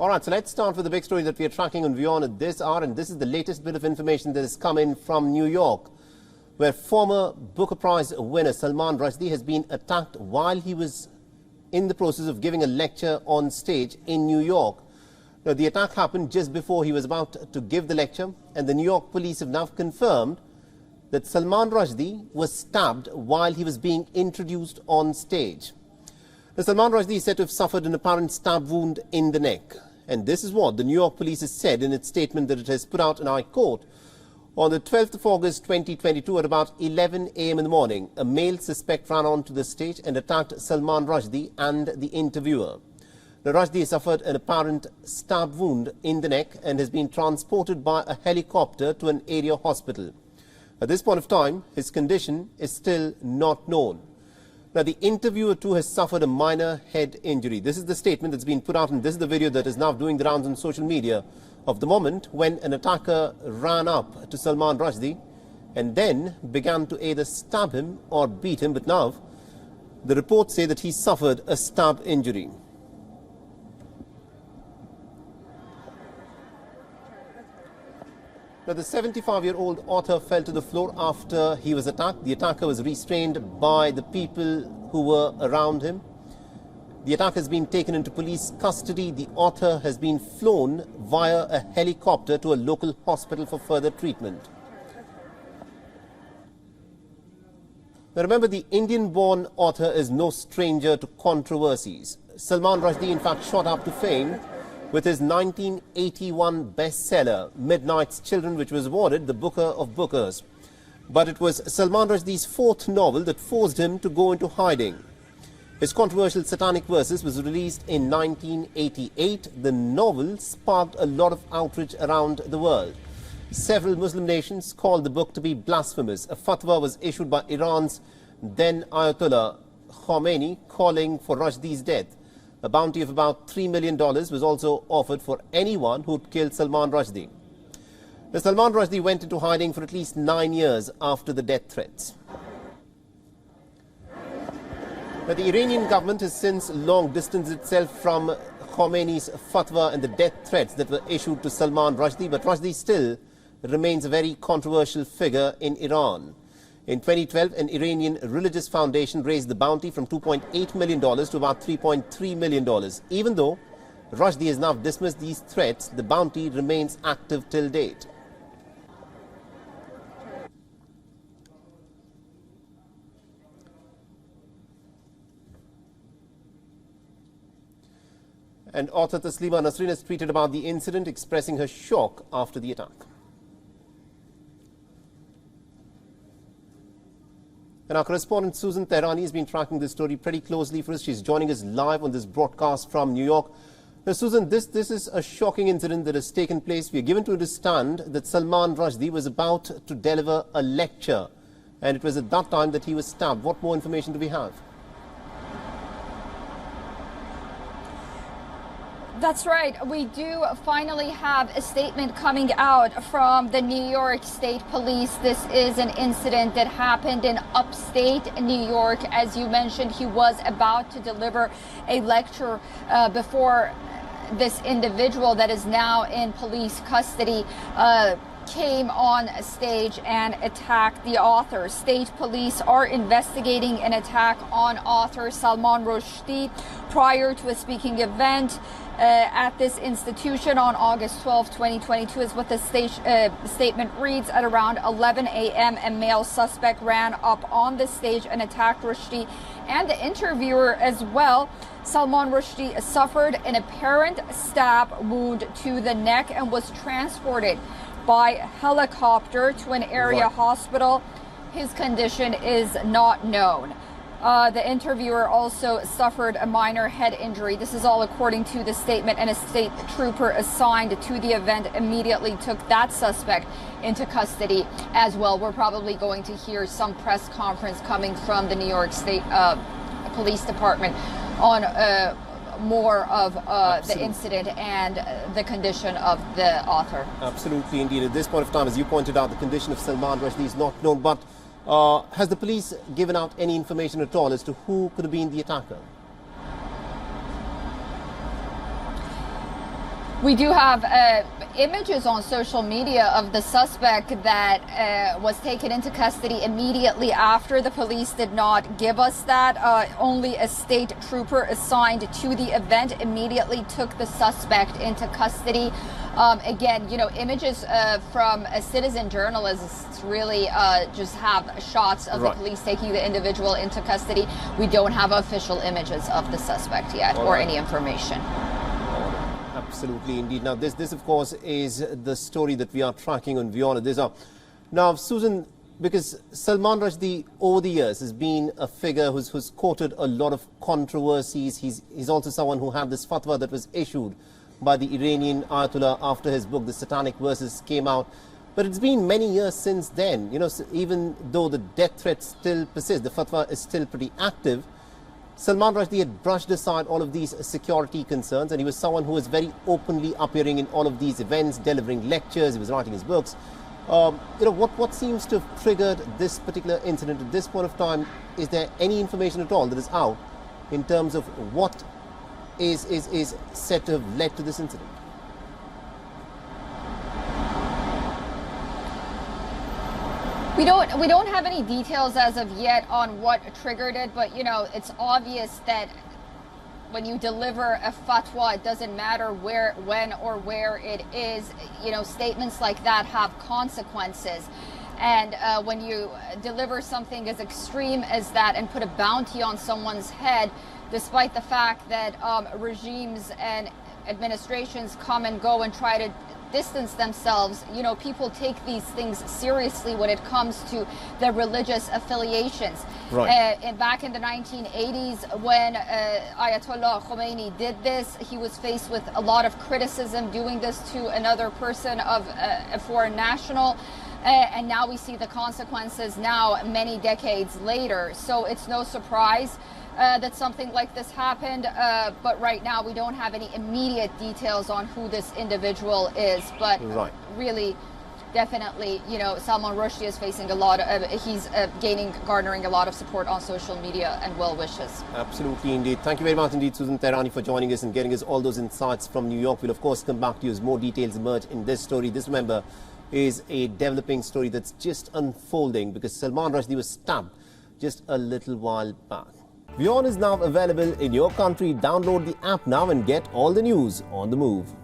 All right, so let's start with the big story that we are tracking on WION at this hour, and this is the latest bit of information that has come in from New York, where former Booker Prize winner Salman Rushdie has been attacked while he was in the process of giving a lecture on stage in New York. Now, the attack happened just before he was about to give the lecture, and the New York police have now confirmed that Salman Rushdie was stabbed while he was being introduced on stage. Now, Salman Rushdie is said to have suffered an apparent stab wound in the neck. And this is what the New York police has said in its statement that it has put out, and I quote, "On the 12th of August 2022 at about 11 a.m. in the morning, a male suspect ran onto the stage and attacked Salman Rushdie and the interviewer. Now, Rushdie suffered an apparent stab wound in the neck and has been transported by a helicopter to an area hospital. At this point of time, his condition is still not known." Now, the interviewer too has suffered a minor head injury. This is the statement that's been put out, and this is the video that is now doing the rounds on social media of the moment when an attacker ran up to Salman Rushdie and then began to either stab him or beat him. But now, the reports say that he suffered a stab injury. Now, the 75-year-old author fell to the floor after he was attacked. The attacker was restrained by the people who were around him. The attacker has been taken into police custody. The author has been flown via a helicopter to a local hospital for further treatment. Now, remember, the Indian-born author is no stranger to controversies. Salman Rushdie, in fact, shot up to fame with his 1981 bestseller, Midnight's Children, which was awarded the Booker of Bookers. But it was Salman Rushdie's fourth novel that forced him to go into hiding. His controversial Satanic Verses was released in 1988. The novel sparked a lot of outrage around the world. Several Muslim nations called the book to be blasphemous. A fatwa was issued by Iran's then Ayatollah Khomeini calling for Rushdie's death. A bounty of about $3 million was also offered for anyone who'd killed Salman Rushdie. Now, Salman Rushdie went into hiding for at least 9 years after the death threats. Now, the Iranian government has since long distanced itself from Khomeini's fatwa and the death threats that were issued to Salman Rushdie, but Rushdie still remains a very controversial figure in Iran. In 2012, an Iranian religious foundation raised the bounty from $2.8 million to about $3.3 million. Even though Rushdie has now dismissed these threats, the bounty remains active till date. And author Taslima Nasreen has tweeted about the incident, expressing her shock after the attack. And our correspondent Susan Tehrani has been tracking this story pretty closely for us. She's joining us live on this broadcast from New York. Now, Susan, this is a shocking incident that has taken place. We are given to understand that Salman Rushdie was about to deliver a lecture, and it was at that time that he was stabbed. What more information do we have? That's right. We do finally have a statement coming out from the New York State Police. This is an incident that happened in upstate New York. As you mentioned, he was about to deliver a lecture before this individual that is now in police custody came on stage and attacked the author. State police are investigating an attack on author Salman Rushdie prior to a speaking event at this institution on August 12, 2022 is what the statement reads. At around 11 a.m., a male suspect ran up on the stage and attacked Rushdie and the interviewer as well. Salman Rushdie suffered an apparent stab wound to the neck and was transported by helicopter to an area hospital. His condition is not known. The interviewer also suffered a minor head injury. This is all according to the statement, and a state trooper assigned to the event immediately took that suspect into custody as well. We're probably going to hear some press conference coming from the New York State Police Department on more of the incident and the condition of the author. Absolutely, indeed. At this point of time, as you pointed out, the condition of Salman Rushdie is not known, but has the police given out any information at all as to who could have been the attacker? We do have images on social media of the suspect that was taken into custody immediately after. The police did not give us that. Only a state trooper assigned to the event immediately took the suspect into custody. Again, images from citizen journalists really just have shots of the police taking the individual into custody. We don't have official images of the suspect yet or any information. Absolutely, indeed. Now, this of course, is the story that we are tracking on WION. Now, Susan, because Salman Rushdie, over the years, has been a figure who's courted a lot of controversies. He's also someone who had this fatwa that was issued by the Iranian Ayatollah after his book, The Satanic Verses, came out. But it's been many years since then. Even though the death threat still persists, the fatwa is still pretty active. Salman Rushdie had brushed aside all of these security concerns, and he was someone who was very openly appearing in all of these events, delivering lectures, he was writing his books. What seems to have triggered this particular incident at this point of time? Is there any information at all that is out in terms of what is said to have led to this incident? We don't have any details as of yet on what triggered it, but it's obvious that when you deliver a fatwa, it doesn't matter where, when, or where it is. Statements like that have consequences. And when you deliver something as extreme as that and put a bounty on someone's head, despite the fact that regimes and administrations come and go and try to distance themselves, people take these things seriously when it comes to their religious affiliations. And back in the 1980s, when Ayatollah Khomeini did this, he was faced with a lot of criticism doing this to another person of a foreign national. And now we see the consequences now, many decades later. So it's no surprise that something like this happened, but right now we don't have any immediate details on who this individual is. But really, definitely, Salman Rushdie is facing a lot of, he's garnering a lot of support on social media and well wishes. Absolutely, indeed. Thank you very much indeed, Susan Tehrani, for joining us and getting us all those insights from New York. We'll of course come back to you as more details emerge in this story. This, remember, is a developing story that's just unfolding because Salman Rushdie was stabbed just a little while back. WION is now available in your country. Download the app now and get all the news on the move.